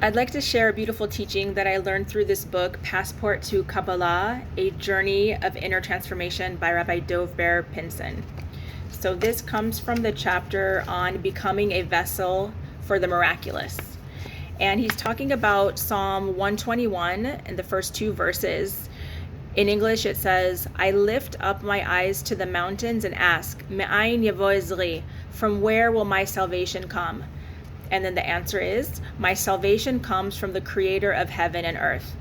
I'd like to share a beautiful teaching that I learned through this book, Passport to Kabbalah, A Journey of Inner Transformation by Rabbi Dov Ber Pinson. So this comes from the chapter on becoming a vessel for the miraculous. And he's talking about Psalm 121 in the first two verses. In English, it says, I lift up my eyes to the mountains and ask, Me'ayin yavo ezri, from where will my salvation come? And then the answer is, my salvation comes from the creator of heaven and earth.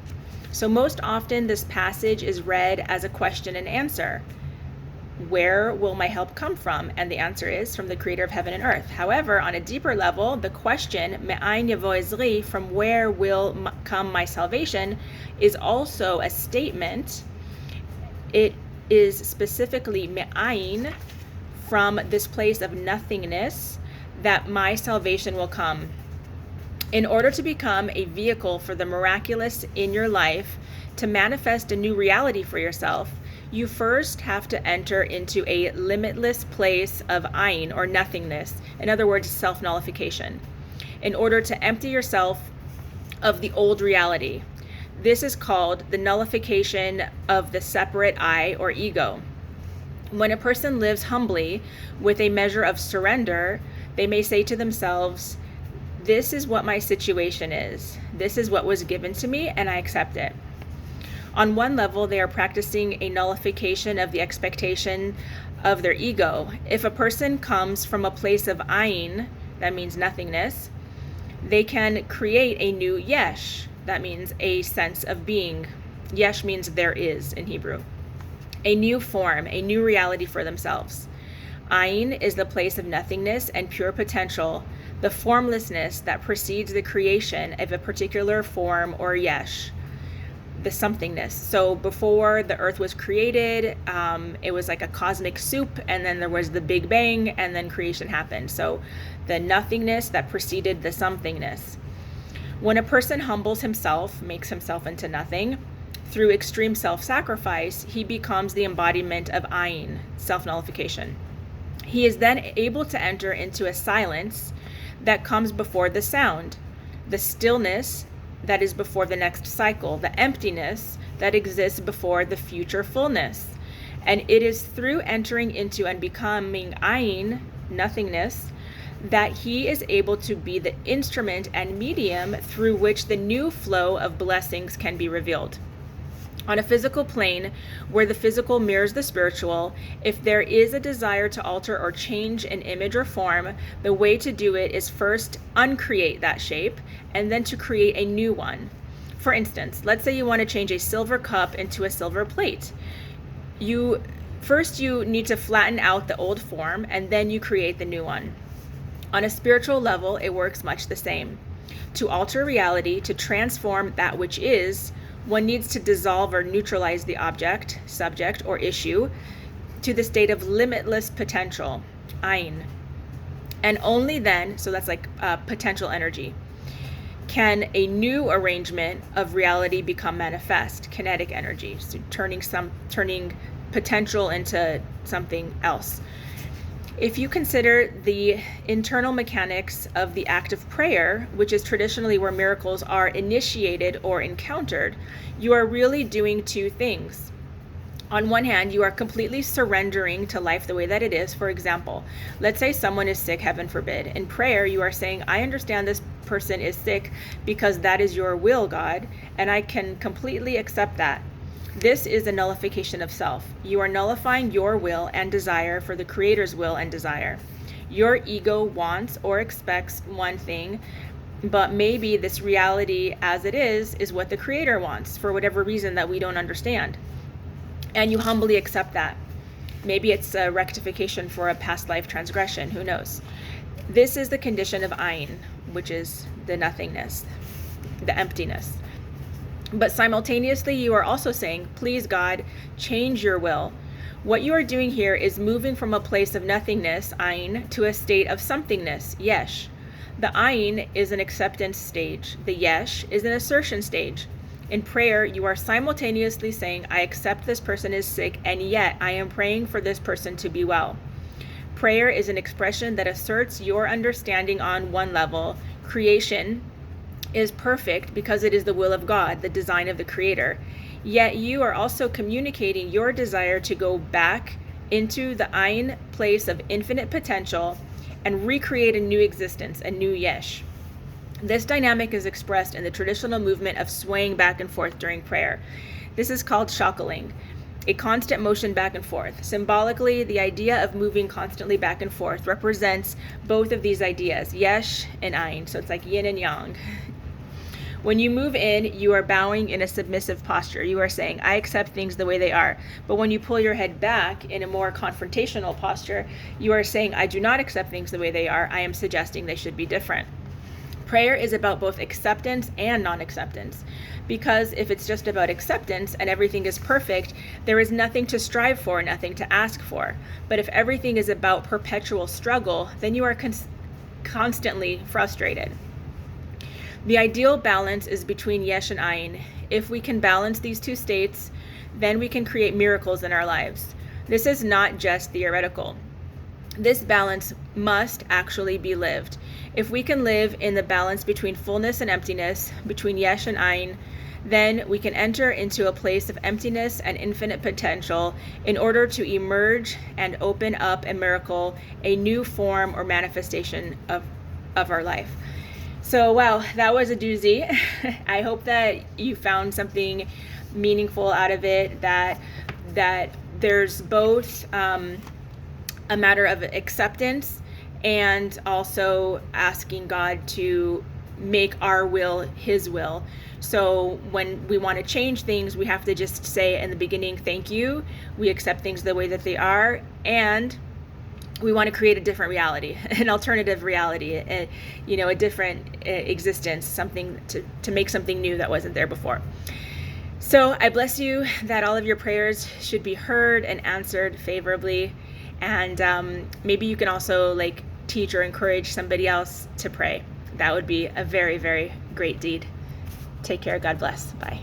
So most often this passage is read as a question and answer. Where will my help come from? And the answer is from the creator of heaven and earth. However, on a deeper level, the question, Me'ayin yavo ezri, from where will come my salvation, is also a statement. It is specifically Me'ayin, from this place of nothingness, that my salvation will come. In order to become a vehicle for the miraculous in your life, to manifest a new reality for yourself, you first have to enter into a limitless place of ayin, or nothingness, in other words, self-nullification, in order to empty yourself of the old reality. This is called the nullification of the separate I, or ego. When a person lives humbly with a measure of surrender, they may say to themselves, this is what my situation is. This is what was given to me, and I accept it. On one level, they are practicing a nullification of the expectation of their ego. If a person comes from a place of ayin, that means nothingness, they can create a new yesh, that means a sense of being. Yesh means there is in Hebrew. A new form, a new reality for themselves. Ayin is the place of nothingness and pure potential, the formlessness that precedes the creation of a particular form or yesh, the somethingness. So before the earth was created, it was like a cosmic soup, and then there was the Big Bang, and then creation happened. So the nothingness that preceded the somethingness. When a person humbles himself, makes himself into nothing, through extreme self-sacrifice, he becomes the embodiment of ayin, self-nullification. He is then able to enter into a silence that comes before the sound, the stillness that is before the next cycle, the emptiness that exists before the future fullness. And it is through entering into and becoming ayin, nothingness, that he is able to be the instrument and medium through which the new flow of blessings can be revealed. On a physical plane, where the physical mirrors the spiritual, if there is a desire to alter or change an image or form, the way to do it is first uncreate that shape and then to create a new one. For instance, let's say you want to change a silver cup into a silver plate. First you need to flatten out the old form, and then you create the new one. On a spiritual level, it works much the same. To alter reality, to transform that which is, one needs to dissolve or neutralize the object, subject, or issue to the state of limitless potential, ayin. And only then, so that's like potential energy, can a new arrangement of reality become manifest, kinetic energy, so turning potential into something else. If you consider the internal mechanics of the act of prayer, which is traditionally where miracles are initiated or encountered, you are really doing two things. On one hand, you are completely surrendering to life the way that it is. For example, let's say someone is sick, heaven forbid. In prayer, you are saying, I understand this person is sick because that is your will, God, and I can completely accept that. This is a nullification of self. You are nullifying your will and desire for the Creator's will and desire. Your ego wants or expects one thing, but maybe this reality as it is what the Creator wants for whatever reason that we don't understand. And you humbly accept that. Maybe it's a rectification for a past life transgression, who knows? This is the condition of ayin, which is the nothingness, the emptiness. But simultaneously, you are also saying, please God, change your will. What you are doing here is moving from a place of nothingness, ayin, to a state of somethingness, yesh. The ayin is an acceptance stage. The yesh is an assertion stage. In prayer, you are simultaneously saying, I accept this person is sick, and yet I am praying for this person to be well. Prayer is an expression that asserts your understanding on one level, creation, is perfect because it is the will of God, the design of the Creator. Yet you are also communicating your desire to go back into the Ayin place of infinite potential and recreate a new existence, a new Yesh. This dynamic is expressed in the traditional movement of swaying back and forth during prayer. This is called shackling, a constant motion back and forth. Symbolically, the idea of moving constantly back and forth represents both of these ideas, Yesh and Ayin. So it's like yin and yang. When you move in, you are bowing in a submissive posture. You are saying, I accept things the way they are. But when you pull your head back in a more confrontational posture, you are saying, I do not accept things the way they are. I am suggesting they should be different. Prayer is about both acceptance and non-acceptance. Because if it's just about acceptance and everything is perfect, there is nothing to strive for, nothing to ask for. But if everything is about perpetual struggle, then you are constantly frustrated. The ideal balance is between Yesh and Ayin. If we can balance these two states, then we can create miracles in our lives. This is not just theoretical. This balance must actually be lived. If we can live in the balance between fullness and emptiness, between Yesh and Ayin, then we can enter into a place of emptiness and infinite potential in order to emerge and open up a miracle, a new form or manifestation of our life. So, wow, that was a doozy. I hope that you found something meaningful out of it, that there's both a matter of acceptance and also asking God to make our will His will. So when we want to change things, we have to just say in the beginning, thank you. We accept things the way that they are, and we want to create a different reality, an alternative reality, a different existence, something to make something new that wasn't there before. So I bless you that all of your prayers should be heard and answered favorably. And maybe you can also teach or encourage somebody else to pray. That would be a very, very great deed. Take care. God bless. Bye.